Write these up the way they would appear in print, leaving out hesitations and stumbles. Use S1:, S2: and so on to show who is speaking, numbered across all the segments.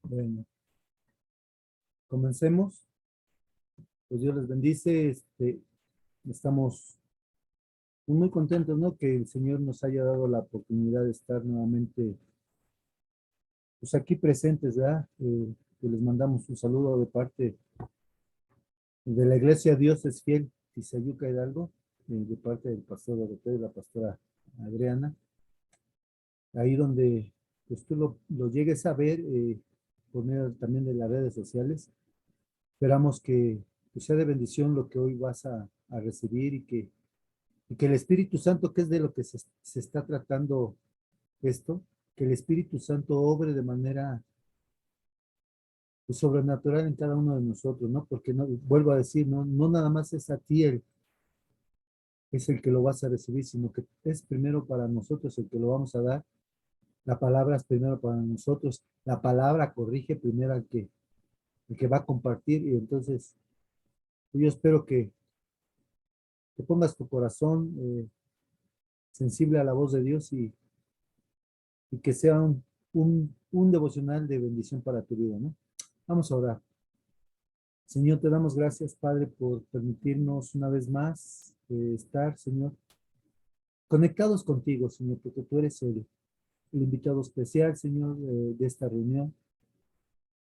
S1: Bueno, comencemos. Pues Dios les bendice. Estamos muy contentos, ¿no? Que el Señor nos haya dado la oportunidad de estar nuevamente, pues aquí presentes, ¿verdad? Que les mandamos un saludo de parte de la Iglesia Dios es Fiel, Tizayuca Hidalgo, de parte del pastor Doroteo y la pastora Adriana. Ahí donde pues tú lo llegues a ver, por medio también de las redes sociales. Esperamos que pues, sea de bendición lo que hoy vas a recibir y que el Espíritu Santo, que es de lo que se está tratando esto, que el Espíritu Santo obre de manera pues, sobrenatural en cada uno de nosotros, ¿no? Porque no, vuelvo a decir, no nada más es a ti es el que lo vas a recibir, sino que es primero para nosotros el que lo vamos a dar. La palabra es primero para nosotros. La palabra corrige primero el que va a compartir y entonces yo espero que pongas tu corazón sensible a la voz de Dios y que sea un devocional de bendición para tu vida, ¿no? Vamos a orar. Señor, te damos gracias, Padre, por permitirnos una vez más estar, Señor, conectados contigo, Señor, porque tú eres el invitado especial, Señor, de esta reunión.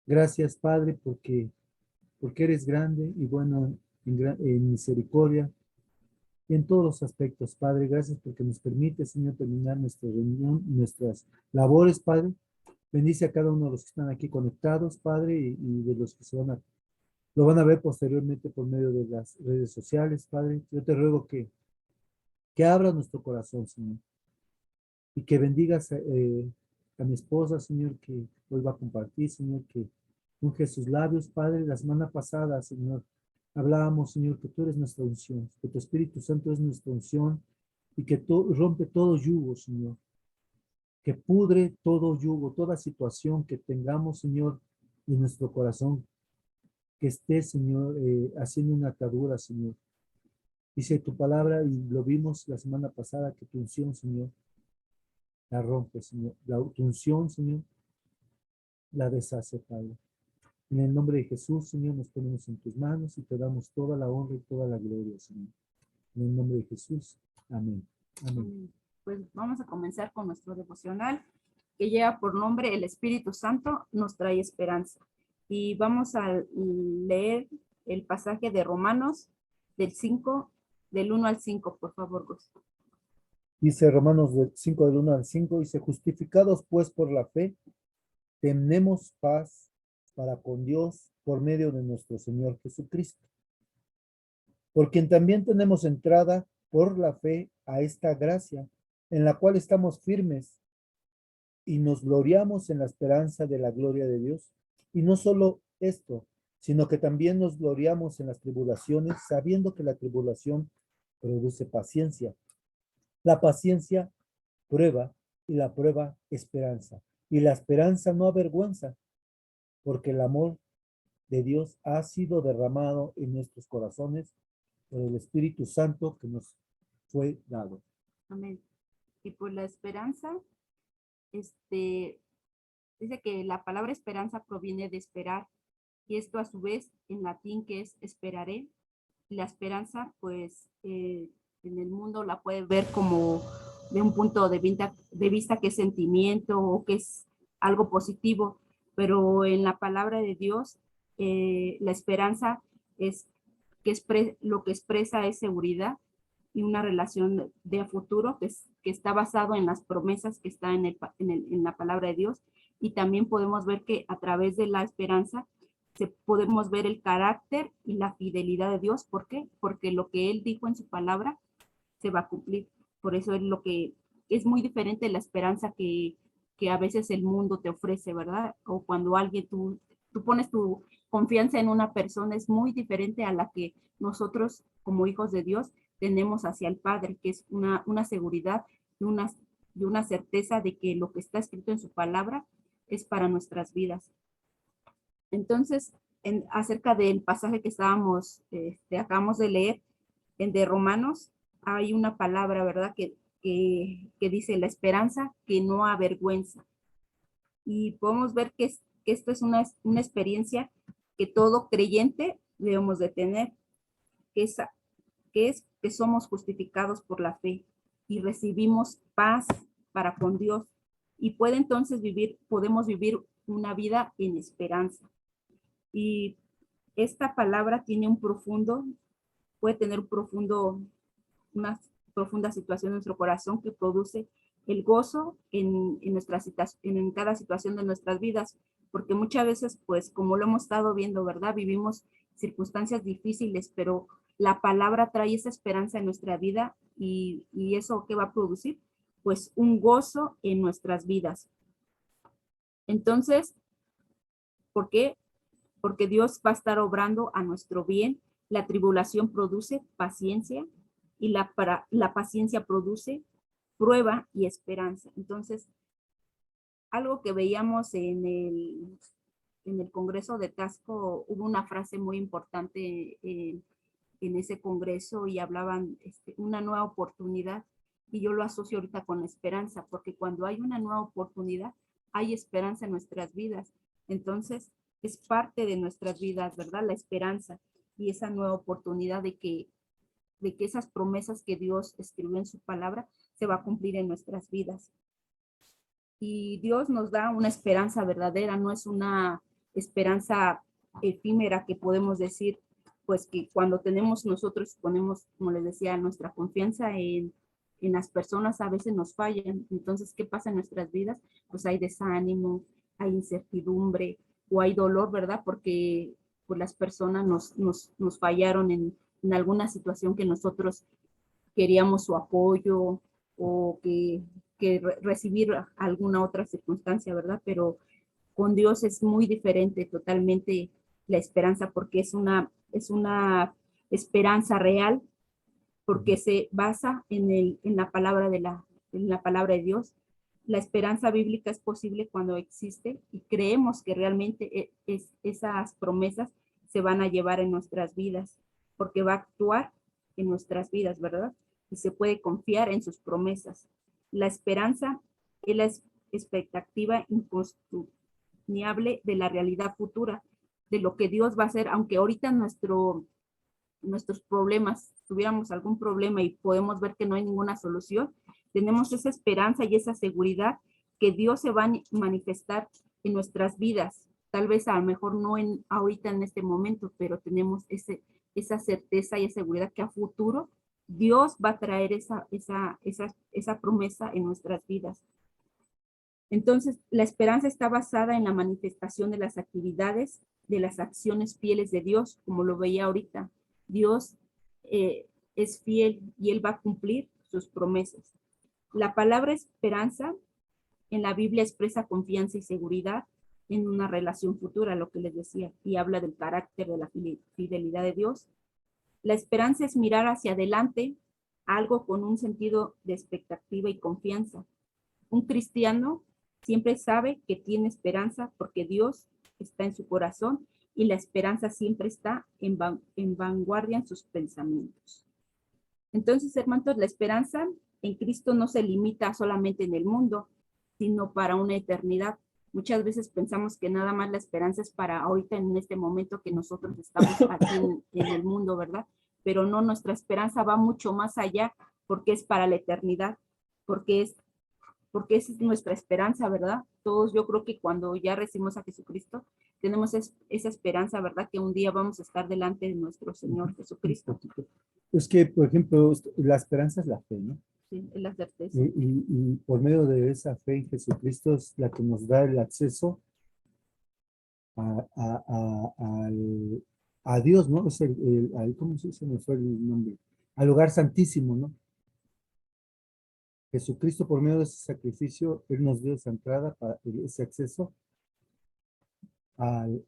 S1: Gracias, Padre, porque eres grande y bueno en misericordia y en todos los aspectos, Padre. Gracias porque nos permite, Señor, terminar nuestra reunión, nuestras labores, Padre. Bendice a cada uno de los que están aquí conectados, Padre, y de los que lo van a ver posteriormente por medio de las redes sociales, Padre. Yo te ruego que abras nuestro corazón, Señor, y que bendigas a mi esposa, Señor, que hoy va a compartir, Señor, que unge sus labios, Padre. La semana pasada, Señor, hablábamos, Señor, que tú eres nuestra unción, que tu Espíritu Santo es nuestra unción y que tú rompe todo yugo, Señor, que pudre todo yugo, toda situación que tengamos, Señor, en nuestro corazón, que esté, Señor, haciendo una atadura, Señor. Dice tu palabra, y lo vimos la semana pasada, que tu unción, Señor, la rompe, Señor. Tu unción, Señor, la deshace, Padre. En el nombre de Jesús, Señor, nos ponemos en tus manos y te damos toda la honra y toda la gloria, Señor. En el nombre de Jesús. Amén. Amén.
S2: Pues vamos a comenzar con nuestro devocional que lleva por nombre El Espíritu Santo nos trae esperanza. Y vamos a leer el pasaje de Romanos del 1 al 5, por favor, Gus.
S1: Dice Romanos 5 del 1 al 5, dice, justificados pues por la fe, tenemos paz para con Dios por medio de nuestro Señor Jesucristo, por quien también tenemos entrada por la fe a esta gracia, en la cual estamos firmes y nos gloriamos en la esperanza de la gloria de Dios. Y no solo esto, sino que también nos gloriamos en las tribulaciones, sabiendo que la tribulación produce paciencia. La paciencia prueba y la prueba esperanza. Y la esperanza no avergüenza, porque el amor de Dios ha sido derramado en nuestros corazones por el Espíritu Santo que nos fue dado.
S2: Amén. Y por la esperanza, dice que la palabra esperanza proviene de esperar, y esto a su vez en latín que es esperaré. La esperanza, pues, en el mundo la puede ver como de un punto de vista que es sentimiento o que es algo positivo, pero en la palabra de Dios, la esperanza es lo que expresa es seguridad y una relación de futuro que está basado en las promesas que está en la palabra de Dios. Y también podemos ver que a través de la esperanza podemos ver el carácter y la fidelidad de Dios. ¿Por qué? Porque lo que Él dijo en su palabra se va a cumplir. Por eso es lo que es muy diferente la esperanza que a veces el mundo te ofrece, ¿verdad? O cuando tú pones tu confianza en una persona, es muy diferente a la que nosotros como hijos de Dios tenemos hacia el Padre, que es una seguridad y una certeza de que lo que está escrito en su palabra es para nuestras vidas. Entonces, acerca del pasaje que acabamos de leer, en de Romanos, hay una palabra, ¿verdad? Que dice la esperanza que no avergüenza. Y podemos ver que que esto es una experiencia que todo creyente debemos de tener, que es que somos justificados por la fe y recibimos paz para con Dios y podemos vivir una vida en esperanza. Y esta palabra puede tener una profunda situación en nuestro corazón que produce el gozo en cada situación de nuestras vidas, porque muchas veces, pues, como lo hemos estado viendo, ¿verdad? Vivimos circunstancias difíciles, pero la palabra trae esa esperanza en nuestra vida y eso ¿qué va a producir? Pues un gozo en nuestras vidas. Entonces, ¿por qué? Porque Dios va a estar obrando a nuestro bien. La tribulación produce paciencia y la paciencia produce prueba y esperanza. Entonces, algo que veíamos en el Congreso de Tasco, hubo una frase muy importante en ese Congreso y hablaban una nueva oportunidad y yo lo asocio ahorita con esperanza, porque cuando hay una nueva oportunidad, hay esperanza en nuestras vidas. Entonces, es parte de nuestras vidas, ¿verdad? La esperanza y esa nueva oportunidad de que esas promesas que Dios escribió en su palabra se va a cumplir en nuestras vidas. Y Dios nos da una esperanza verdadera, no es una esperanza efímera que podemos decir, pues que cuando nosotros ponemos, como les decía, nuestra confianza en las personas, a veces nos fallan. Entonces, ¿qué pasa en nuestras vidas? Pues hay desánimo, hay incertidumbre o hay dolor, ¿verdad? Porque pues, las personas nos fallaron en alguna situación que nosotros queríamos su apoyo o que recibir alguna otra circunstancia, ¿verdad? Pero con Dios es muy diferente totalmente la esperanza porque es una esperanza real porque se basa en la palabra en la palabra de Dios. La esperanza bíblica es posible cuando existe y creemos que realmente esas promesas se van a llevar en nuestras vidas, porque va a actuar en nuestras vidas, ¿verdad? Y se puede confiar en sus promesas. La esperanza es la expectativa inconstitunible de la realidad futura, de lo que Dios va a hacer, aunque ahorita nuestros problemas, tuviéramos algún problema y podemos ver que no hay ninguna solución, tenemos esa esperanza y esa seguridad que Dios se va a manifestar en nuestras vidas. Tal vez a lo mejor no ahorita en este momento, pero tenemos esa certeza y esa seguridad que a futuro Dios va a traer esa promesa en nuestras vidas. Entonces, la esperanza está basada en la manifestación de las actividades, de las acciones fieles de Dios, como lo veía ahorita. Dios es fiel y Él va a cumplir sus promesas. La palabra esperanza en la Biblia expresa confianza y seguridad en una relación futura, lo que les decía, y habla del carácter de la fidelidad de Dios. La esperanza es mirar hacia adelante, algo con un sentido de expectativa y confianza. Un cristiano siempre sabe que tiene esperanza porque Dios está en su corazón y la esperanza siempre está en vanguardia en sus pensamientos. Entonces, hermanos, la esperanza en Cristo no se limita solamente en el mundo, sino para una eternidad. Muchas veces pensamos que nada más la esperanza es para ahorita en este momento que nosotros estamos aquí en el mundo, ¿verdad? Pero no, nuestra esperanza va mucho más allá porque es para la eternidad, porque esa es nuestra esperanza, ¿verdad? Todos yo creo que cuando ya recibimos a Jesucristo, tenemos esa esperanza, ¿verdad? Que un día vamos a estar delante de nuestro Señor Jesucristo.
S1: Es que, por ejemplo, la esperanza es la fe, ¿no?
S2: Sí, es la certeza.
S1: Y por medio de esa fe en Jesucristo es la que nos da el acceso a Dios, ¿no? Es ¿cómo se me fue el nombre? Al lugar santísimo, ¿no? Jesucristo, por medio de ese sacrificio, Él nos dio esa entrada, ese acceso al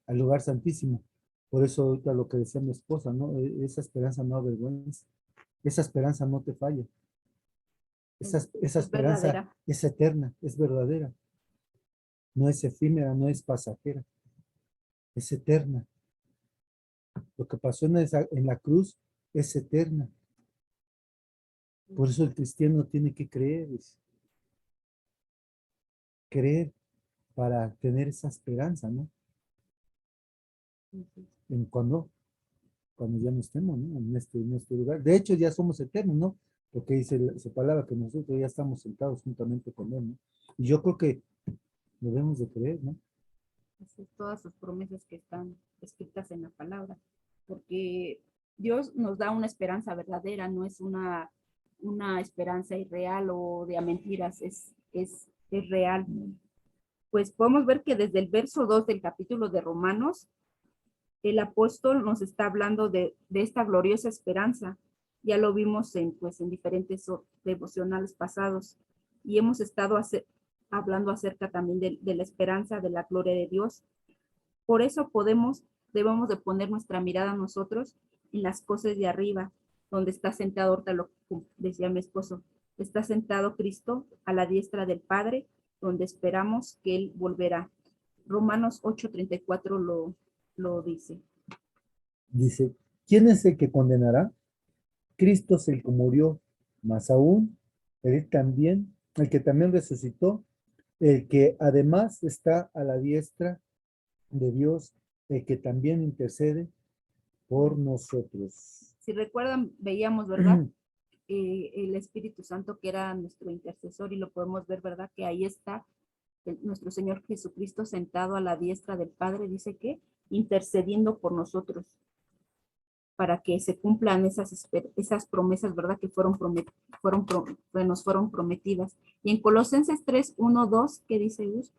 S1: lugar santísimo. Por eso ahorita lo que decía mi esposa, ¿no? Esa esperanza no avergüenza, esa esperanza no te falla, esa esperanza
S2: Verdadera.
S1: es eterna, es verdadera, no es efímera, no es pasajera, es eterna. Lo que pasó en la cruz es eterna. Por eso el cristiano tiene que creer para tener esa esperanza, ¿no?
S2: Ujú.
S1: En cuando ya no estemos, ¿no? En este lugar. De hecho, ya somos eternos, ¿no? Porque dice su palabra que nosotros ya estamos sentados juntamente con Él, ¿no? Y yo creo que debemos de creer, ¿no?
S2: Así es, todas sus promesas que están escritas en la palabra, porque Dios nos da una esperanza verdadera, no es una esperanza irreal o de a mentiras, es real. Pues podemos ver que desde el verso 2 del capítulo de Romanos, el apóstol nos está hablando de esta gloriosa esperanza. Ya lo vimos en diferentes devocionales pasados y hemos estado hablando acerca también de la esperanza, de la gloria de Dios. Por eso debemos de poner nuestra mirada nosotros en las cosas de arriba, donde está sentado, ahorita lo decía mi esposo, está sentado Cristo a la diestra del Padre, donde esperamos que Él volverá. Romanos 8:34 lo dice.
S1: Dice, ¿quién es el que condenará? Cristo es el que murió, más aún, el que también resucitó, el que además está a la diestra de Dios, el que también intercede por nosotros.
S2: Si recuerdan, veíamos, ¿verdad? El Espíritu Santo que era nuestro intercesor y lo podemos ver, ¿verdad? Que ahí está nuestro Señor Jesucristo sentado a la diestra del Padre, dice que intercediendo por nosotros para que se cumplan esas promesas, ¿verdad? Que nos fueron prometidas. Y en Colosenses 3, 1, 2, ¿qué dice Gus?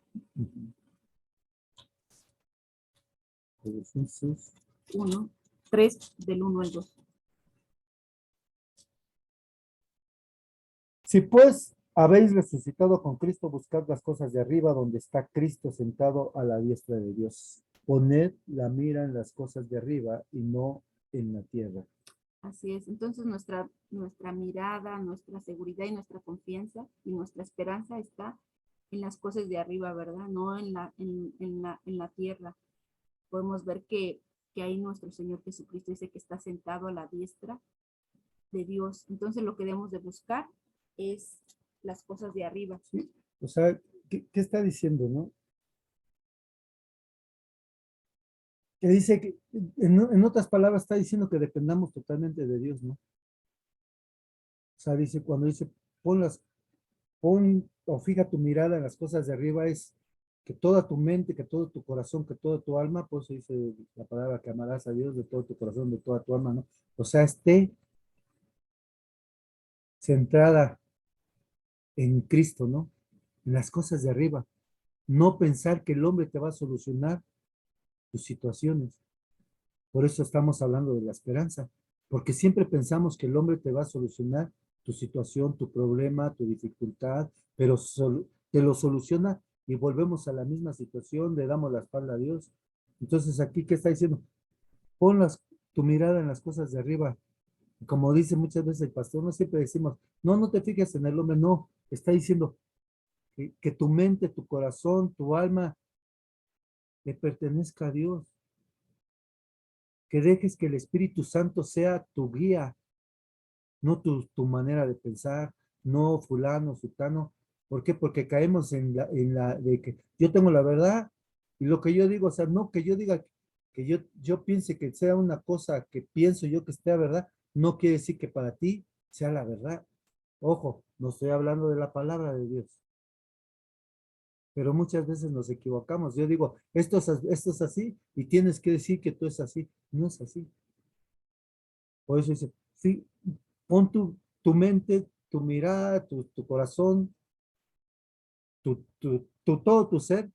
S1: Colosenses.
S2: 1, 3, del 1 al 2.
S1: Si pues habéis resucitado con Cristo, buscad las cosas de arriba, donde está Cristo sentado a la diestra de Dios. Poned la mira en las cosas de arriba y no en la tierra.
S2: Así es. Entonces nuestra mirada, nuestra seguridad y nuestra confianza y nuestra esperanza está en las cosas de arriba, ¿verdad? No en la tierra. Podemos ver que ahí nuestro Señor Jesucristo dice que está sentado a la diestra de Dios. Entonces lo que debemos de buscar es las cosas de arriba.
S1: ¿Sí? O sea, ¿qué está diciendo, no? Que dice que, en otras palabras, está diciendo que dependamos totalmente de Dios, ¿no? O sea, dice, cuando dice, pon o fija tu mirada en las cosas de arriba, es que toda tu mente, que todo tu corazón, que toda tu alma, pues dice la palabra que amarás a Dios de todo tu corazón, de toda tu alma, ¿no? O sea, esté centrada en Cristo, ¿no? En las cosas de arriba. No pensar que el hombre te va a solucionar tus situaciones. Por eso estamos hablando de la esperanza, porque siempre pensamos que el hombre te va a solucionar tu situación, tu problema, tu dificultad, pero te lo soluciona y volvemos a la misma situación, le damos la espalda a Dios. Entonces aquí, ¿qué está diciendo? Pon tu mirada en las cosas de arriba. Como dice muchas veces el pastor, no siempre decimos, no te fijes en el hombre, no, está diciendo que tu mente, tu corazón, tu alma le pertenezca a Dios, que dejes que el Espíritu Santo sea tu guía, no tu manera de pensar, no fulano, sutano. ¿Por qué? Porque caemos de que yo tengo la verdad y lo que yo digo, o sea, no que yo diga que yo piense que sea una cosa que pienso yo que esté verdad, no quiere decir que para ti sea la verdad. Ojo, no estoy hablando de la palabra de Dios, pero muchas veces nos equivocamos. Yo digo, esto es así y tienes que decir que tú es así. No es así. Por eso dice, sí, pon tu mente, tu mirada, tu corazón, todo tu ser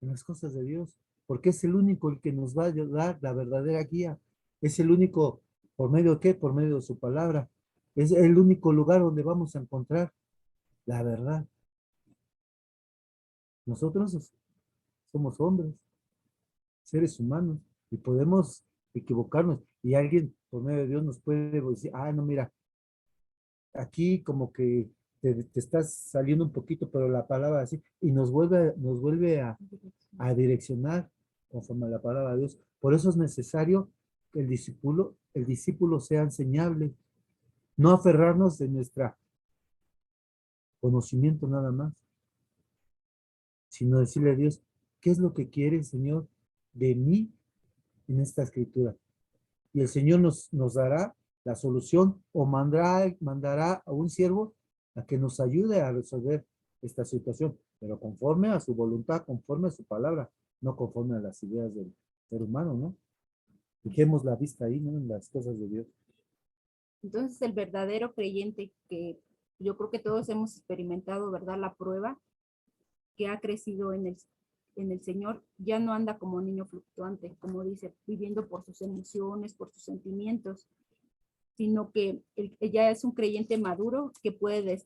S1: en las cosas de Dios, porque es el único el que nos va a dar la verdadera guía. Es el único, ¿por medio de qué? Por medio de su palabra. Es el único lugar donde vamos a encontrar la verdad. Nosotros somos hombres, seres humanos, y podemos equivocarnos. Y alguien, por medio de Dios, nos puede decir, no, mira, aquí como que te estás saliendo un poquito, pero la palabra así, y nos vuelve a direccionar conforme a la palabra de Dios. Por eso es necesario que el discípulo sea enseñable, no aferrarnos de nuestro conocimiento nada más. sino decirle a Dios, ¿qué es lo que quiere, Señor, de mí en esta escritura? Y el Señor nos dará la solución o mandará a un siervo a que nos ayude a resolver esta situación, pero conforme a su voluntad, conforme a su palabra, no conforme a las ideas del ser humano, ¿no? Fijemos la vista ahí, ¿no? En las cosas de Dios.
S2: Entonces, el verdadero creyente, que yo creo que todos hemos experimentado, ¿verdad? La prueba, que ha crecido en el Señor, ya no anda como niño fluctuante, como dice, viviendo por sus emociones, por sus sentimientos, sino que ya es un creyente maduro que puede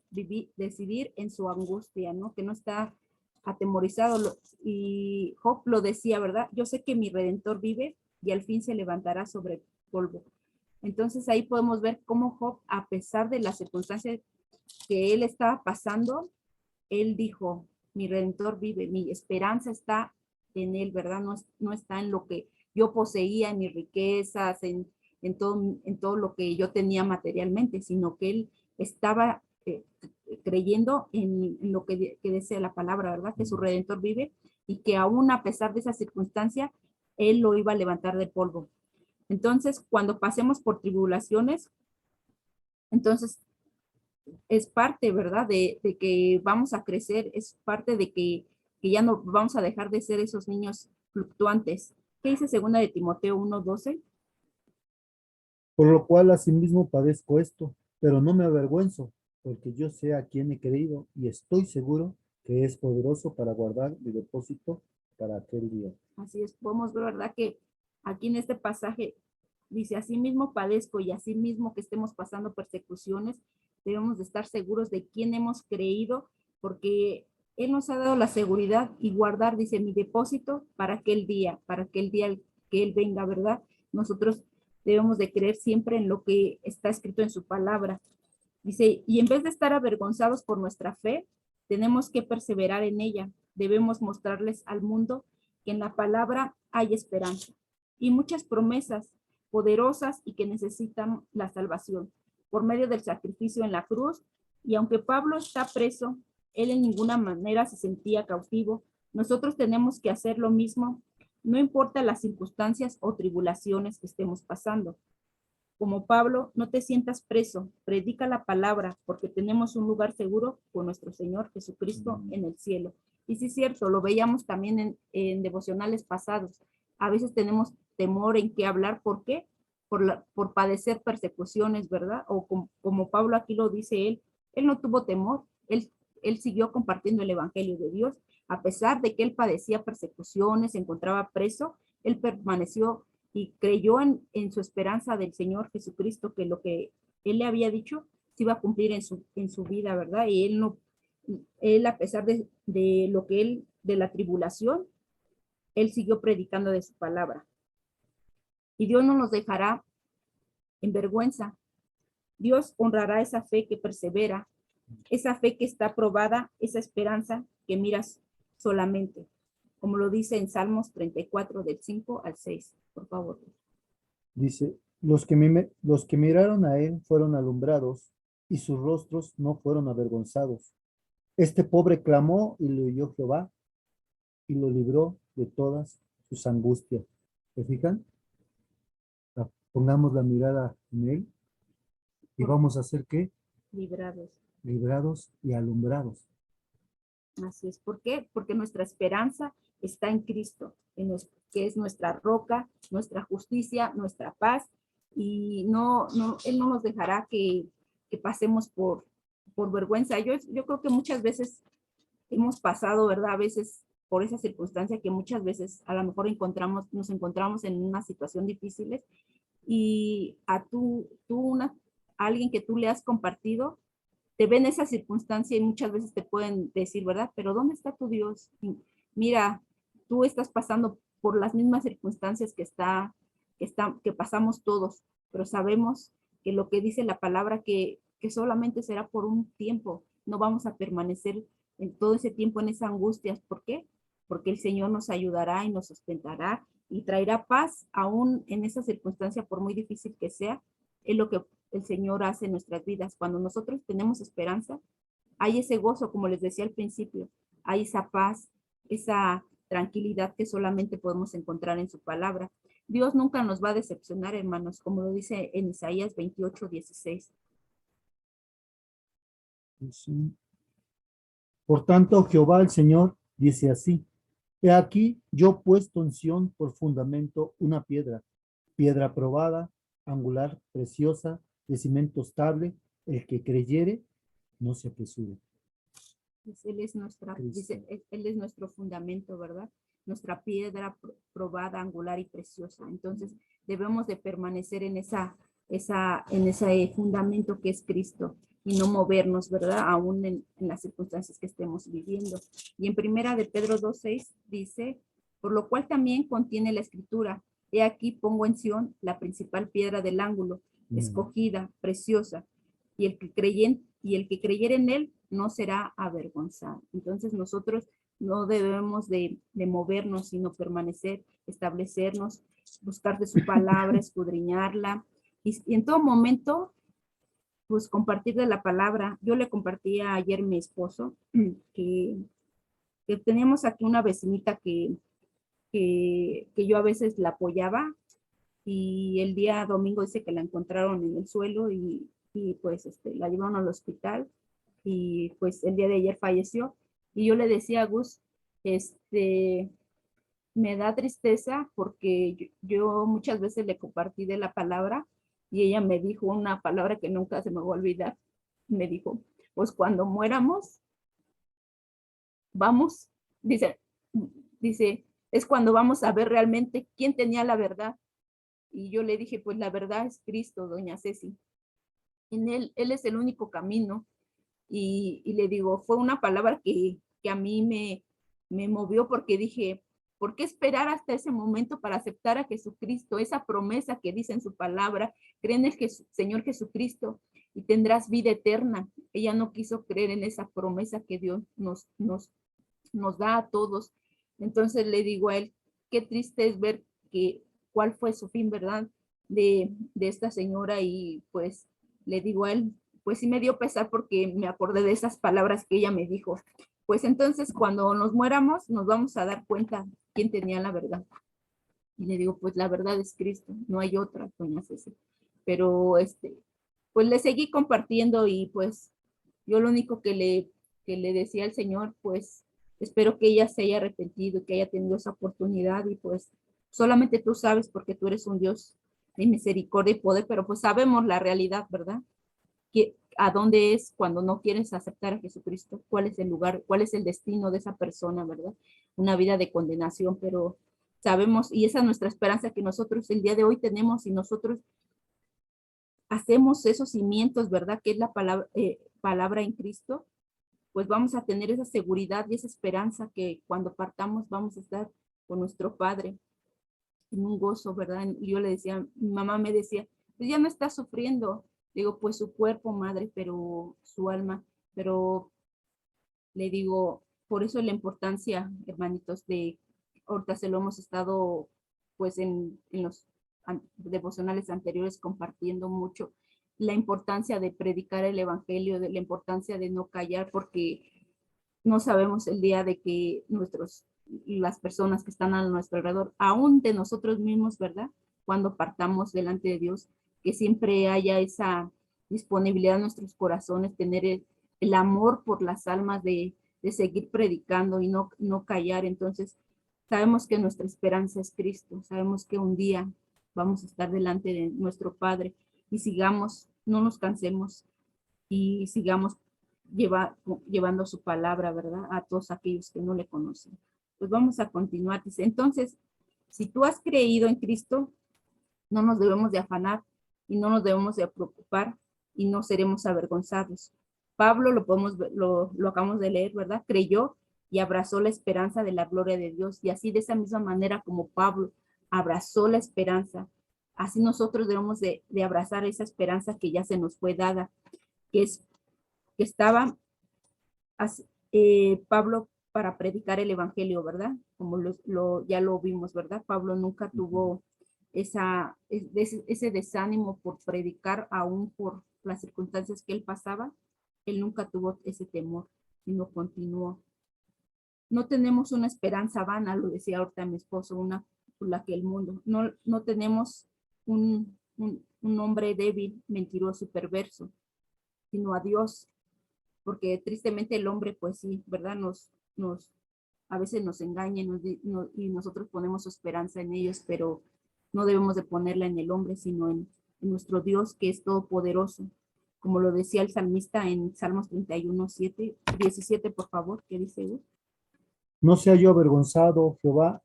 S2: decidir en su angustia, ¿no? Que no está atemorizado. Y Job lo decía, ¿verdad? Yo sé que mi Redentor vive y al fin se levantará sobre polvo. Entonces ahí podemos ver cómo Job, a pesar de las circunstancias que él estaba pasando, él dijo, mi Redentor vive, mi esperanza está en él, ¿verdad? No, no está en lo que yo poseía, en mis riquezas, en todo lo que yo tenía materialmente, sino que él estaba creyendo en lo que decía la palabra, ¿verdad? Que su Redentor vive y que aún a pesar de esa circunstancia, él lo iba a levantar del polvo. Entonces, cuando pasemos por tribulaciones, entonces es parte, ¿verdad? De que vamos a crecer, es parte de que ya no vamos a dejar de ser esos niños fluctuantes. ¿Qué dice segunda de Timoteo 1:12?
S1: Por lo cual asimismo padezco esto, pero no me avergüenzo, porque yo sé a quién he creído y estoy seguro que es poderoso para guardar mi depósito para aquel día.
S2: Así es, podemos ver, ¿verdad? Que aquí en este pasaje dice, así mismo padezco y así mismo que estemos pasando persecuciones, debemos de estar seguros de quién hemos creído, porque Él nos ha dado la seguridad y guardar, dice, mi depósito para aquel día que Él venga, ¿verdad? Nosotros debemos de creer siempre en lo que está escrito en su palabra. Dice, y en vez de estar avergonzados por nuestra fe, tenemos que perseverar en ella. Debemos mostrarles al mundo que en la palabra hay esperanza y muchas promesas poderosas y que necesitan la salvación por medio del sacrificio en la cruz. Y aunque Pablo está preso, él en ninguna manera se sentía cautivo. Nosotros tenemos que hacer lo mismo, no importa las circunstancias o tribulaciones que estemos pasando. Como Pablo, no te sientas preso, predica la palabra, porque tenemos un lugar seguro con nuestro Señor Jesucristo en el cielo. Y sí es cierto, lo veíamos también en devocionales pasados. A veces tenemos temor en qué hablar, ¿por qué? Por padecer persecuciones, ¿verdad? O como Pablo aquí lo dice él no tuvo temor, él siguió compartiendo el Evangelio de Dios, a pesar de que él padecía persecuciones, se encontraba preso, él permaneció y creyó en su esperanza del Señor Jesucristo, que lo que él le había dicho se iba a cumplir en su vida, ¿verdad? Y él no, él a pesar de lo que él, de la tribulación, él siguió predicando de su palabra. Y Dios no nos dejará en vergüenza. Dios honrará esa fe que persevera, esa fe que está probada, esa esperanza que miras solamente, como lo dice en Salmos 34, del 5 al 6. Por favor.
S1: Dice, los que miraron a él fueron alumbrados y sus rostros no fueron avergonzados. Este pobre clamó y lo oyó Jehová y lo libró de todas sus angustias. ¿Se fijan? Pongamos la mirada en él y vamos a ser ¿qué?
S2: Librados.
S1: Librados y alumbrados.
S2: Así es. ¿Por qué? Porque nuestra esperanza está en Cristo, que es nuestra roca, nuestra justicia, nuestra paz, y Él no nos dejará que pasemos por vergüenza. Yo creo que muchas veces hemos pasado, ¿verdad? A veces por esa circunstancia que muchas veces a lo mejor nos encontramos en una situación difícil y a alguien que tú le has compartido, te ven esa circunstancia y muchas veces te pueden decir, ¿verdad? Pero ¿dónde está tu Dios? Mira, tú estás pasando por las mismas circunstancias que pasamos todos, pero sabemos que lo que dice la palabra que solamente será por un tiempo, no vamos a permanecer en todo ese tiempo en esa angustia. ¿Por qué? Porque el Señor nos ayudará y nos sustentará y traerá paz aún en esa circunstancia, por muy difícil que sea. Es lo que el Señor hace en nuestras vidas. Cuando nosotros tenemos esperanza, hay ese gozo, como les decía al principio, hay esa paz, esa tranquilidad que solamente podemos encontrar en su palabra. Dios nunca nos va a decepcionar, hermanos, como lo dice en Isaías 28:16.
S1: Sí. Por tanto, Jehová el Señor dice así: He aquí, yo he puesto en Sión por fundamento una piedra, piedra probada, angular, preciosa, de cimento estable. El que creyere, no se apresure.
S2: Pues Él es nuestra,
S1: Cristo.
S2: dice, Él es nuestro fundamento, ¿verdad? Nuestra piedra probada, angular y preciosa. Entonces, debemos de permanecer en en ese fundamento que es Cristo y no movernos, ¿verdad? Aún en las circunstancias que estemos viviendo. Y en primera de Pedro 2:6 dice, por lo cual también contiene la escritura, he aquí pongo en Sión la principal piedra del ángulo, escogida, preciosa, y el que creyere en él no será avergonzado. Entonces nosotros no debemos de movernos, sino permanecer, establecernos, buscar de su palabra, escudriñarla, y en todo momento, pues compartir de la palabra. Yo le compartí ayer a mi esposo que teníamos aquí una vecinita que yo a veces la apoyaba, y el día domingo dice que la encontraron en el suelo y pues la llevaron al hospital y pues el día de ayer falleció. Y yo le decía a Gus, me da tristeza porque yo muchas veces le compartí de la palabra y ella me dijo una palabra que nunca se me va a olvidar. Me dijo, pues cuando muéramos, vamos, dice, dice, es cuando vamos a ver realmente quién tenía la verdad. Y yo le dije, pues la verdad es Cristo, doña Ceci. En él es el único camino. Y le digo, fue una palabra que a mí me movió porque dije, ¿por qué esperar hasta ese momento para aceptar a Jesucristo? Esa promesa que dice en su palabra, creen en el Señor Jesucristo y tendrás vida eterna. Ella no quiso creer en esa promesa que Dios nos da a todos. Entonces le digo a él, qué triste es ver cuál fue su fin, ¿verdad? De esta señora, y pues le digo a él, pues sí me dio pesar porque me acordé de esas palabras que ella me dijo. Pues entonces cuando nos muéramos nos vamos a dar cuenta quién tenía la verdad. Y le digo, pues la verdad es Cristo, no hay otra, doña Ceci. Pero pues le seguí compartiendo y pues yo lo único que le decía al Señor, pues espero que ella se haya arrepentido, que haya tenido esa oportunidad, y pues solamente tú sabes porque tú eres un Dios de misericordia y poder, pero pues sabemos la realidad, ¿verdad? A dónde es cuando no quieres aceptar a Jesucristo, cuál es el lugar, cuál es el destino de esa persona, ¿verdad? Una vida de condenación, pero sabemos, y esa es nuestra esperanza que nosotros el día de hoy tenemos, y nosotros hacemos esos cimientos, ¿verdad? Que es la palabra en Cristo, pues vamos a tener esa seguridad y esa esperanza que cuando partamos vamos a estar con nuestro Padre en un gozo, ¿verdad? Y yo le decía, mi mamá me decía, pues ya no está sufriendo. Digo, pues su cuerpo, madre, pero su alma. Pero le digo, por eso la importancia, hermanitos, ahorita se lo hemos estado, pues en los devocionales anteriores compartiendo mucho, la importancia de predicar el evangelio, de la importancia de no callar, porque no sabemos el día de que las personas que están a nuestro alrededor, aún de nosotros mismos, ¿verdad? Cuando partamos delante de Dios, que siempre haya esa disponibilidad en nuestros corazones, tener el amor por las almas de seguir predicando y no callar. Entonces, sabemos que nuestra esperanza es Cristo, sabemos que un día vamos a estar delante de nuestro Padre, y sigamos, no nos cansemos y sigamos llevando su palabra, ¿verdad? A todos aquellos que no le conocen. Pues vamos a continuar. Dice, entonces, si tú has creído en Cristo, no nos debemos de afanar y no nos debemos de preocupar y no seremos avergonzados. Pablo, lo acabamos de leer, ¿verdad? Creyó y abrazó la esperanza de la gloria de Dios, y así de esa misma manera como Pablo abrazó la esperanza, así nosotros debemos de abrazar esa esperanza que ya se nos fue dada, que es que estaba Pablo para predicar el evangelio, ¿verdad? Como ya lo vimos, ¿verdad? Pablo nunca tuvo ese desánimo por predicar, aún por las circunstancias que él pasaba. Él nunca tuvo ese temor, sino continuó. no tenemos una esperanza vana, lo decía ahorita mi esposo, una por la que el mundo, no tenemos un hombre débil, mentiroso y perverso, sino a Dios, porque tristemente el hombre, pues sí, ¿verdad? A veces nos engaña y nosotros ponemos esperanza en ellos, pero no debemos de ponerla en el hombre, sino en nuestro Dios que es todopoderoso. Como lo decía el salmista en Salmos 31, 17, por favor, ¿qué dice él?
S1: No sea yo avergonzado, Jehová,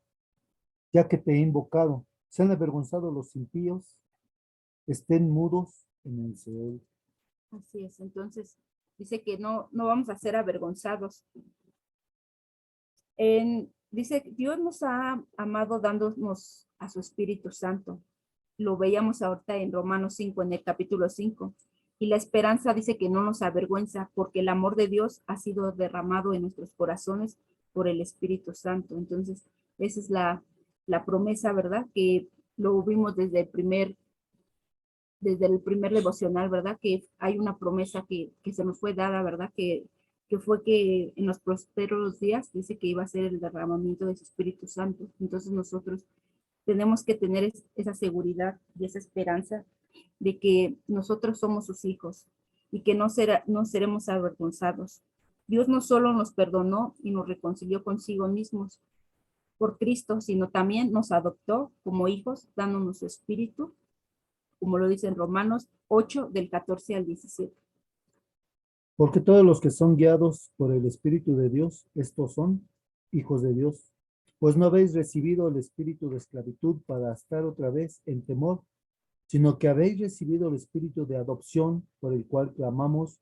S1: ya que te he invocado. Sean avergonzados los impíos, estén mudos en el Seol.
S2: Así es, entonces dice que no vamos a ser avergonzados. Dice, Dios nos ha amado dándonos a su Espíritu Santo. Lo veíamos ahorita en Romanos 5, en el capítulo 5. Y la esperanza dice que no nos avergüenza porque el amor de Dios ha sido derramado en nuestros corazones por el Espíritu Santo. Entonces, esa es la promesa, ¿verdad? Que lo vimos desde el primer devocional, ¿verdad? Que hay una promesa que se nos fue dada, ¿verdad? Que fue que en los prósperos días dice que iba a ser el derramamiento de su Espíritu Santo. Entonces nosotros tenemos que tener esa seguridad y esa esperanza de que nosotros somos sus hijos y que no seremos avergonzados. Dios no solo nos perdonó y nos reconcilió consigo mismos por Cristo, sino también nos adoptó como hijos, dándonos su espíritu, como lo dice en Romanos 8, del 14 al 17.
S1: Porque todos los que son guiados por el Espíritu de Dios, estos son hijos de Dios. Pues no habéis recibido el espíritu de esclavitud para estar otra vez en temor, sino que habéis recibido el espíritu de adopción por el cual clamamos,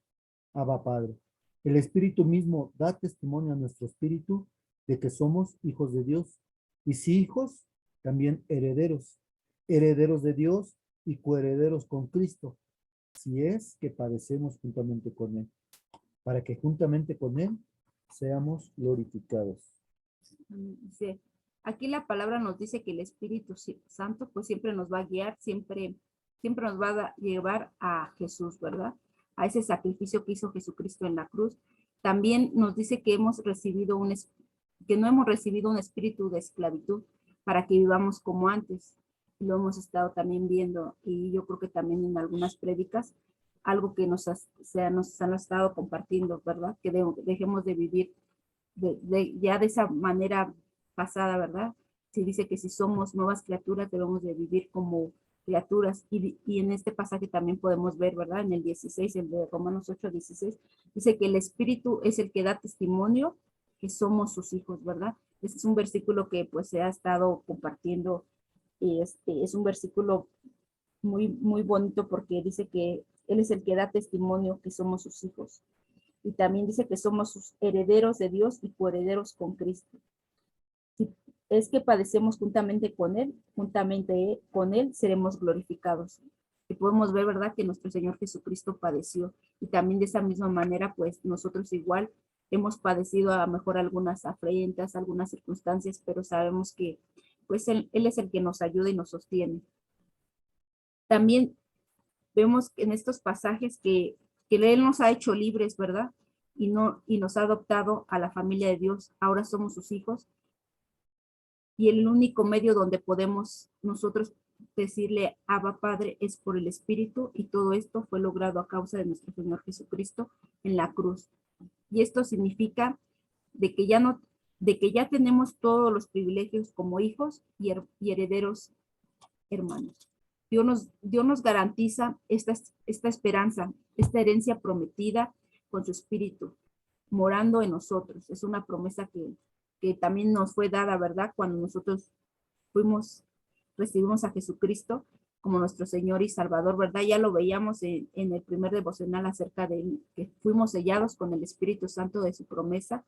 S1: Abba Padre. El Espíritu mismo da testimonio a nuestro espíritu de que somos hijos de Dios. Y si hijos, también herederos, herederos de Dios y coherederos con Cristo, si es que padecemos juntamente con Él, para que juntamente con Él seamos glorificados.
S2: Dice, aquí la palabra nos dice que el Espíritu Santo pues siempre nos va a guiar, siempre nos va a llevar a Jesús, ¿verdad? A ese sacrificio que hizo Jesucristo en la cruz. También nos dice que que no hemos recibido un espíritu de esclavitud para que vivamos como antes. Lo hemos estado también viendo y yo creo que también en algunas prédicas, algo que nos han estado compartiendo, ¿verdad? Que dejemos de vivir ya de esa manera pasada, ¿verdad? Se dice que si somos nuevas criaturas debemos de vivir como criaturas y en este pasaje también podemos ver, ¿verdad? En el 16, el de Romanos 8, 16, dice que el Espíritu es el que da testimonio que somos sus hijos, ¿verdad? Este es un versículo que pues se ha estado compartiendo y es un versículo muy bonito porque dice que Él es el que da testimonio que somos sus hijos. Y también dice que somos sus herederos de Dios y coherederos con Cristo. Si es que padecemos juntamente con Él seremos glorificados. Y podemos ver, ¿verdad?, que nuestro Señor Jesucristo padeció. Y también de esa misma manera, pues nosotros igual hemos padecido a lo mejor algunas afrentas, algunas circunstancias, pero sabemos que pues Él es el que nos ayuda y nos sostiene. También vemos en estos pasajes que Él nos ha hecho libres, ¿verdad? Y nos ha adoptado a la familia de Dios. Ahora somos sus hijos. Y el único medio donde podemos nosotros decirle Abba Padre es por el Espíritu, y todo esto fue logrado a causa de nuestro Señor Jesucristo en la cruz. Y esto significa de que ya tenemos todos los privilegios como hijos y herederos hermanos. Dios nos garantiza esta esperanza, esta herencia prometida con su Espíritu, morando en nosotros. Es una promesa que también nos fue dada, ¿verdad? Cuando nosotros recibimos a Jesucristo como nuestro Señor y Salvador, ¿verdad? Ya lo veíamos en el primer devocional acerca de que fuimos sellados con el Espíritu Santo de su promesa.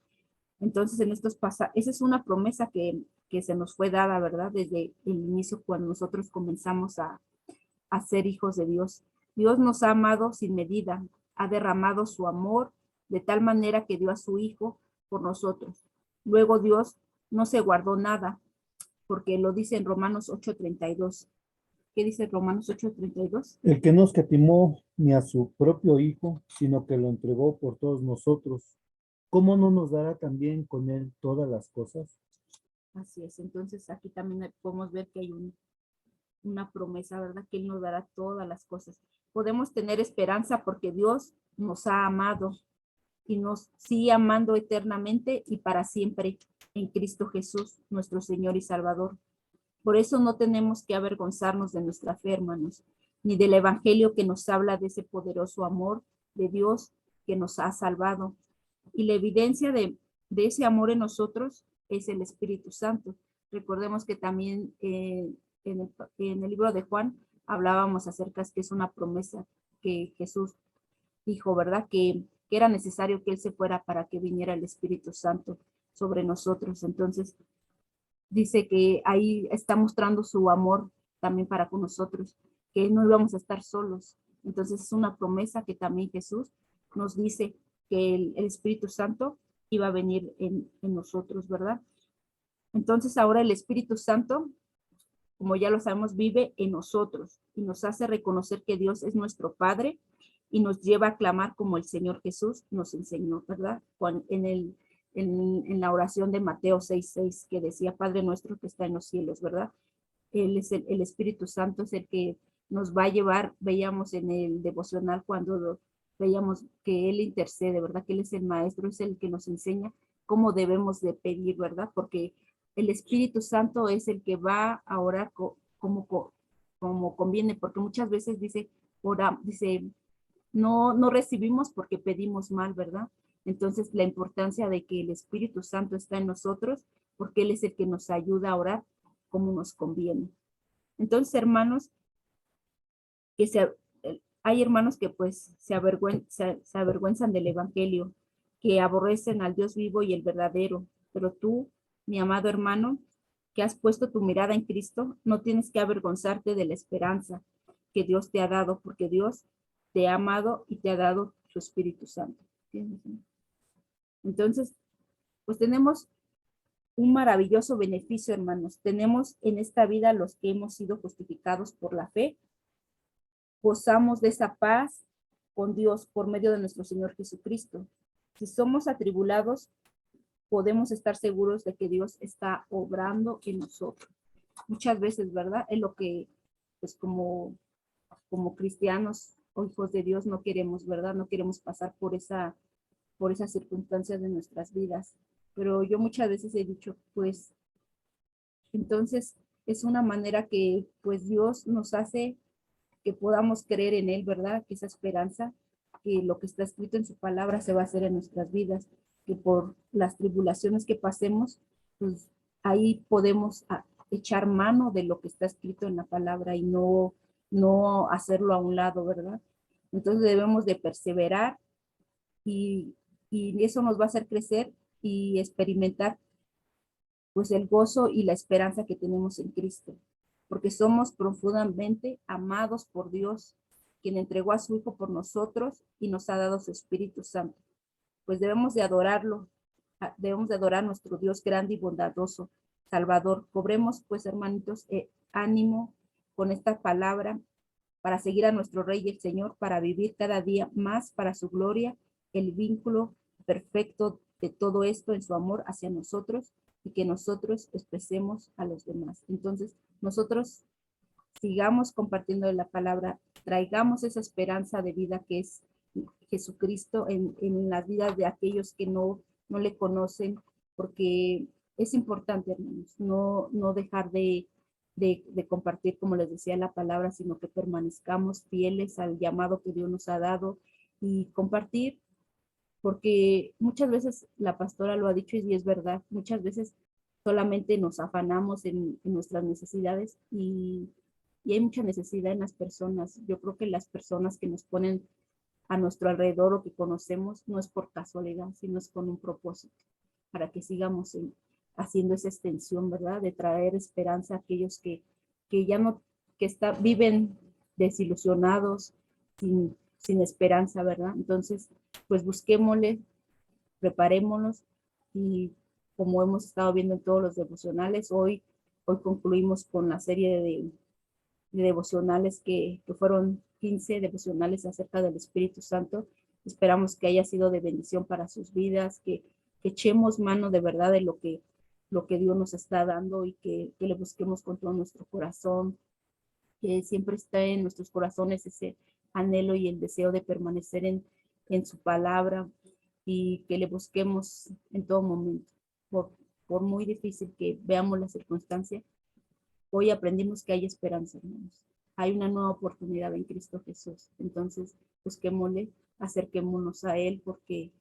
S2: Entonces, esa es una promesa que se nos fue dada, ¿verdad? Desde el inicio, cuando nosotros comenzamos a ser hijos de Dios. Dios nos ha amado sin medida, ha derramado su amor de tal manera que dio a su Hijo por nosotros. Luego Dios no se guardó nada, porque lo dice en Romanos 8:32. ¿Qué dice Romanos 8:32?
S1: El que no escatimó ni a su propio Hijo, sino que lo entregó por todos nosotros, ¿cómo no nos dará también con Él todas las cosas?
S2: Así es. Entonces aquí también podemos ver que hay una promesa, ¿verdad? Que Él nos dará todas las cosas. Podemos tener esperanza porque Dios nos ha amado y nos sigue amando eternamente y para siempre en Cristo Jesús, nuestro Señor y Salvador. Por eso no tenemos que avergonzarnos de nuestra fe, hermanos, ni del Evangelio que nos habla de ese poderoso amor de Dios que nos ha salvado. Y la evidencia de ese amor en nosotros es el Espíritu Santo. Recordemos que también en el libro de Juan hablábamos acerca de que es una promesa que Jesús dijo, ¿verdad? Que era necesario que Él se fuera para que viniera el Espíritu Santo sobre nosotros. Entonces, dice que ahí está mostrando su amor también para con nosotros, que no íbamos a estar solos. Entonces es una promesa que también Jesús nos dice que el Espíritu Santo iba a venir en nosotros, ¿verdad? Entonces ahora el Espíritu Santo, como ya lo sabemos, vive en nosotros y nos hace reconocer que Dios es nuestro Padre y nos lleva a clamar como el Señor Jesús nos enseñó, ¿verdad? En la oración de Mateo 6:6 que decía, Padre nuestro que está en los cielos, ¿verdad? Él es el Espíritu Santo, es el que nos va a llevar, veíamos en el devocional cuando veíamos que Él intercede, ¿verdad? Que Él es el maestro, es el que nos enseña cómo debemos de pedir, ¿verdad? Porque el Espíritu Santo es el que va a orar como conviene, porque muchas veces dice, no recibimos porque pedimos mal, ¿verdad? Entonces, la importancia de que el Espíritu Santo está en nosotros, porque Él es el que nos ayuda a orar como nos conviene. Entonces, hermanos, que se, hay hermanos que pues se avergüenzan del Evangelio, que aborrecen al Dios vivo y el verdadero, pero tú, mi amado hermano, que has puesto tu mirada en Cristo, no tienes que avergonzarte de la esperanza que Dios te ha dado, porque Dios te ha amado y te ha dado su Espíritu Santo. Entonces, pues tenemos un maravilloso beneficio, hermanos. Tenemos en esta vida los que hemos sido justificados por la fe, gozamos de esa paz con Dios por medio de nuestro Señor Jesucristo. Si somos atribulados, podemos estar seguros de que Dios está obrando en nosotros. Muchas veces, ¿verdad? Es lo que, pues como cristianos o hijos de Dios no queremos, ¿verdad? No queremos pasar por esas circunstancias de nuestras vidas. Pero yo muchas veces he dicho, pues, entonces es una manera que, pues, Dios nos hace que podamos creer en Él, ¿verdad? Que esa esperanza, que lo que está escrito en su palabra se va a hacer en nuestras vidas, que por las tribulaciones que pasemos, pues ahí podemos echar mano de lo que está escrito en la palabra y no hacerlo a un lado, ¿verdad? Entonces debemos de perseverar y, y eso nos va a hacer crecer y experimentar pues el gozo y la esperanza que tenemos en Cristo, porque somos profundamente amados por Dios, quien entregó a su Hijo por nosotros y nos ha dado su Espíritu Santo. Pues debemos de adorarlo, debemos de adorar a nuestro Dios grande y bondadoso, Salvador. Cobremos, pues, hermanitos, ánimo con esta palabra para seguir a nuestro Rey y el Señor, para vivir cada día más para su gloria, el vínculo perfecto de todo esto en su amor hacia nosotros y que nosotros expresemos a los demás. Entonces, nosotros sigamos compartiendo la palabra, traigamos esa esperanza de vida que es Jesucristo en las vidas de aquellos que no le conocen, porque es importante, hermanos, no dejar de compartir, como les decía, la palabra, sino que permanezcamos fieles al llamado que Dios nos ha dado y compartir, porque muchas veces la pastora lo ha dicho y es verdad, muchas veces solamente nos afanamos en nuestras necesidades y hay mucha necesidad en las personas. Yo creo que las personas que nos ponen a nuestro alrededor o que conocemos no es por casualidad, sino es con un propósito, para que sigamos haciendo esa extensión, ¿verdad? De traer esperanza a aquellos que ya no, viven desilusionados, sin esperanza, ¿verdad? Entonces, pues busquémosle, preparémonos y como hemos estado viendo en todos los devocionales, hoy concluimos con la serie de devocionales que fueron 15 devocionales acerca del Espíritu Santo Esperamos que haya sido de bendición para sus vidas, que echemos mano de verdad de lo que Dios nos está dando y que le busquemos con todo nuestro corazón, que siempre está en nuestros corazones ese anhelo y el deseo de permanecer en su palabra y que le busquemos en todo momento. Por muy difícil que veamos la circunstancia, hoy aprendimos que hay esperanza, hermanos. Hay una nueva oportunidad en Cristo Jesús. Entonces, busquémosle, acerquémonos a Él porque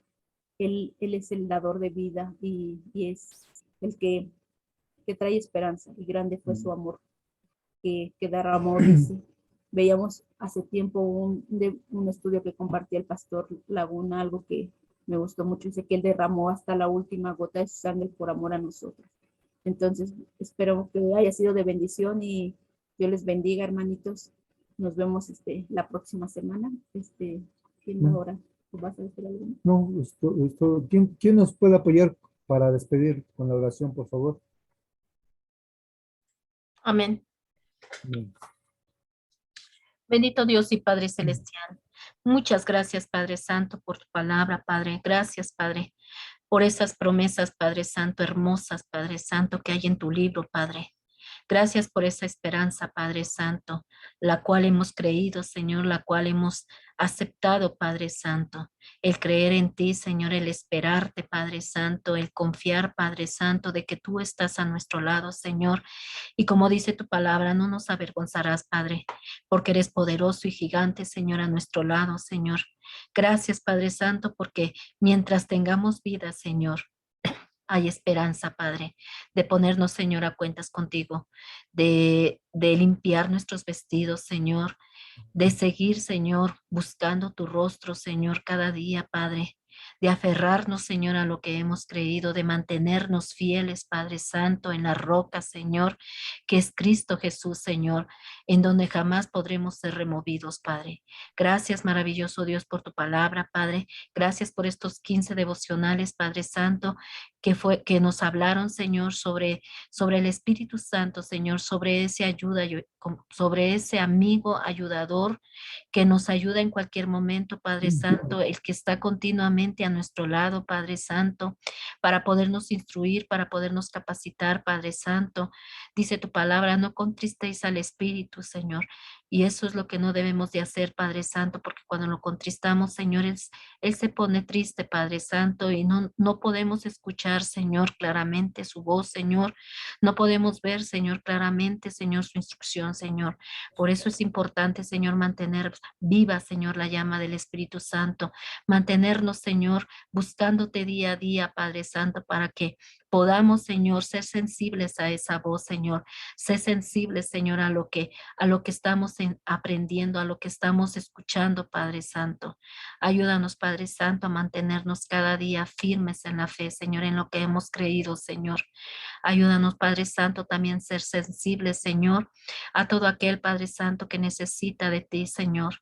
S2: Él es el dador de vida y es el que trae esperanza y grande fue su amor que derramó, dice. Veíamos hace tiempo un estudio que compartía el pastor Laguna, algo que me gustó mucho, dice que él derramó hasta la última gota de su sangre por amor a nosotros. Entonces, espero que haya sido de bendición y Dios les bendiga, hermanitos. Nos vemos la próxima semana. ¿Quién ahora? ¿Vas a decir algo?
S1: No, ¿quién nos puede apoyar para despedir con la oración, por favor?
S3: Amén.
S1: Amén.
S3: Bendito Dios y Padre Celestial. Muchas gracias, Padre Santo, por tu palabra, Padre. Gracias, Padre, por esas promesas, Padre Santo, hermosas, Padre Santo, que hay en tu libro, Padre. Gracias por esa esperanza, Padre Santo, la cual hemos creído, Señor, la cual hemos aceptado, Padre Santo. El creer en ti, Señor, el esperarte, Padre Santo, el confiar, Padre Santo, de que tú estás a nuestro lado, Señor. Y como dice tu palabra, no nos avergonzarás, Padre, porque eres poderoso y gigante, Señor, a nuestro lado, Señor. Gracias, Padre Santo, porque mientras tengamos vida, Señor, hay esperanza, Padre, de ponernos, Señor, a cuentas contigo, de limpiar nuestros vestidos, Señor, de seguir, Señor, buscando tu rostro, Señor, cada día, Padre, de aferrarnos, Señor, a lo que hemos creído, de mantenernos fieles, Padre Santo, en la roca, Señor, que es Cristo Jesús, Señor, en donde jamás podremos ser removidos, Padre. Gracias, maravilloso Dios, por tu palabra, Padre. Gracias por estos 15 devocionales, Padre Santo, que nos hablaron, Señor, sobre el Espíritu Santo, Señor, sobre sobre ese amigo ayudador que nos ayuda en cualquier momento, Padre Santo, el que está continuamente a nuestro lado, Padre Santo, para podernos instruir, para podernos capacitar, Padre Santo. Dice tu palabra, no contristéis al Espíritu, Señor. Y eso es lo que no debemos de hacer, Padre Santo, porque cuando lo contristamos, Señor, Él se pone triste, Padre Santo, y no podemos escuchar, Señor, claramente su voz, Señor. No podemos ver, Señor, claramente, Señor, su instrucción, Señor. Por eso es importante, Señor, mantener viva, Señor, la llama del Espíritu Santo. Mantenernos, Señor, buscándote día a día, Padre Santo, para que podamos, Señor, ser sensibles a esa voz, Señor. Ser sensibles, Señor, a lo que estamos aprendiendo, a lo que estamos escuchando, Padre Santo. Ayúdanos, Padre Santo, a mantenernos cada día firmes en la fe, Señor, en lo que hemos creído, Señor. Ayúdanos, Padre Santo, también ser sensibles, Señor, a todo aquel, Padre Santo, que necesita de ti, Señor.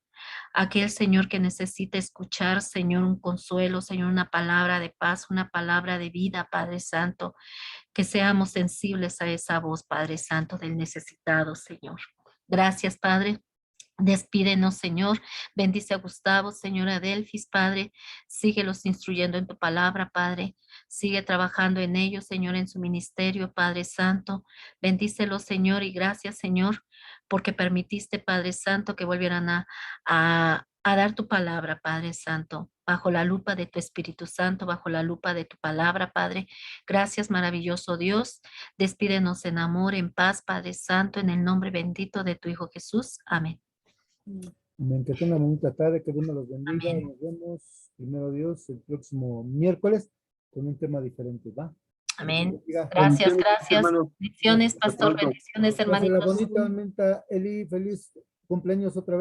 S3: Aquel, Señor, que necesita escuchar, Señor, un consuelo, Señor, una palabra de paz, una palabra de vida, Padre Santo. Que seamos sensibles a esa voz, Padre Santo, del necesitado, Señor. Gracias, Padre. Despídenos, Señor. Bendice a Gustavo, Señor Adelfis, Padre. Síguelos instruyendo en tu palabra, Padre. Sigue trabajando en ellos, Señor, en su ministerio, Padre Santo. Bendícelos, Señor, y gracias, Señor, porque permitiste, Padre Santo, que volvieran a dar tu palabra, Padre Santo, bajo la lupa de tu Espíritu Santo, bajo la lupa de tu palabra, Padre. Gracias, maravilloso Dios. Despídenos en amor, en paz, Padre Santo, en el nombre bendito de tu Hijo Jesús. Amén.
S1: Amén. Que tengan bonita tarde, que Dios me los bendiga.
S3: Amén.
S1: Nos vemos, primero Dios, el próximo miércoles con un tema diferente, ¿va?
S3: Amén.
S1: Bendiga.
S3: Gracias,
S4: Bendiciones,
S3: gracias.
S4: hermano.
S3: Bendiciones,
S4: Hasta
S3: pastor.
S4: pronto.
S3: Bendiciones,
S1: Pásala
S3: hermanitos.
S1: bonita, Eli, feliz cumpleaños otra vez.